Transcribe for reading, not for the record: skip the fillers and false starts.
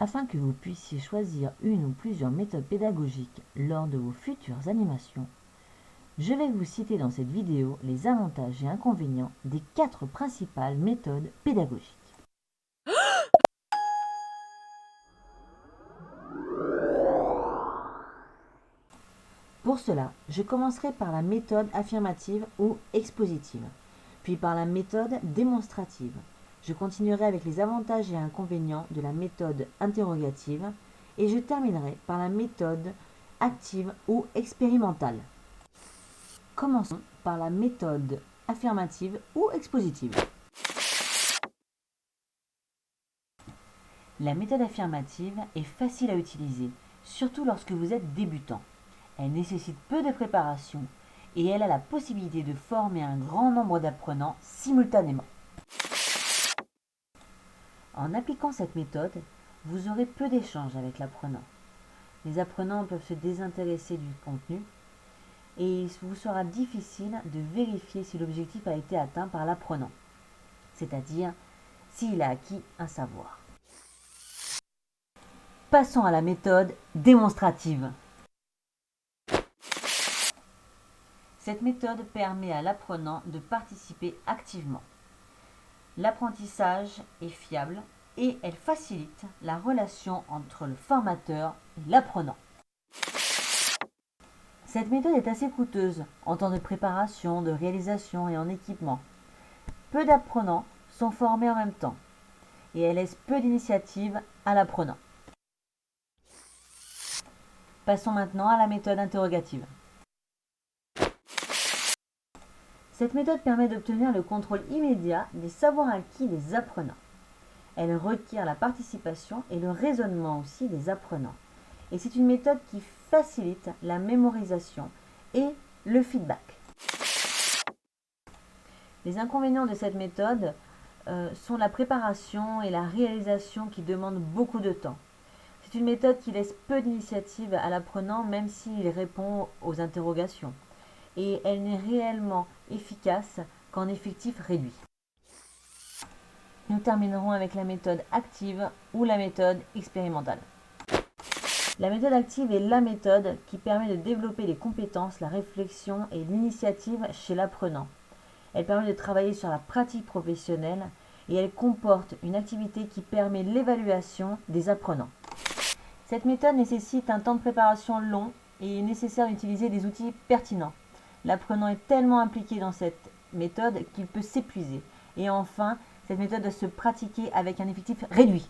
Afin que vous puissiez choisir une ou plusieurs méthodes pédagogiques lors de vos futures animations, je vais vous citer dans cette vidéo les avantages et inconvénients des 4 principales méthodes pédagogiques. Pour cela, je commencerai par la méthode affirmative ou expositive, puis par la méthode démonstrative. Je continuerai avec les avantages et inconvénients de la méthode interrogative et je terminerai par la méthode active ou expérimentale. Commençons par la méthode affirmative ou expositive. La méthode affirmative est facile à utiliser, surtout lorsque vous êtes débutant. Elle nécessite peu de préparation et elle a la possibilité de former un grand nombre d'apprenants simultanément. En appliquant cette méthode, vous aurez peu d'échanges avec l'apprenant. Les apprenants peuvent se désintéresser du contenu et il vous sera difficile de vérifier si l'objectif a été atteint par l'apprenant, c'est-à-dire s'il a acquis un savoir. Passons à la méthode démonstrative. Cette méthode permet à l'apprenant de participer activement. L'apprentissage est fiable et elle facilite la relation entre le formateur et l'apprenant. Cette méthode est assez coûteuse en temps de préparation, de réalisation et en équipement. Peu d'apprenants sont formés en même temps et elle laisse peu d'initiative à l'apprenant. Passons maintenant à la méthode interrogative. Cette méthode permet d'obtenir le contrôle immédiat des savoirs acquis des apprenants. Elle requiert la participation et le raisonnement aussi des apprenants. Et c'est une méthode qui facilite la mémorisation et le feedback. Les inconvénients de cette méthode sont la préparation et la réalisation qui demandent beaucoup de temps. C'est une méthode qui laisse peu d'initiative à l'apprenant même s'il répond aux interrogations. Et elle n'est réellement efficace qu'en effectif réduit. Nous terminerons avec la méthode active ou la méthode expérimentale. La méthode active est la méthode qui permet de développer les compétences, la réflexion et l'initiative chez l'apprenant. Elle permet de travailler sur la pratique professionnelle et elle comporte une activité qui permet l'évaluation des apprenants. Cette méthode nécessite un temps de préparation long et il est nécessaire d'utiliser des outils pertinents. L'apprenant est tellement impliqué dans cette méthode qu'il peut s'épuiser. Et enfin, cette méthode doit se pratiquer avec un effectif réduit.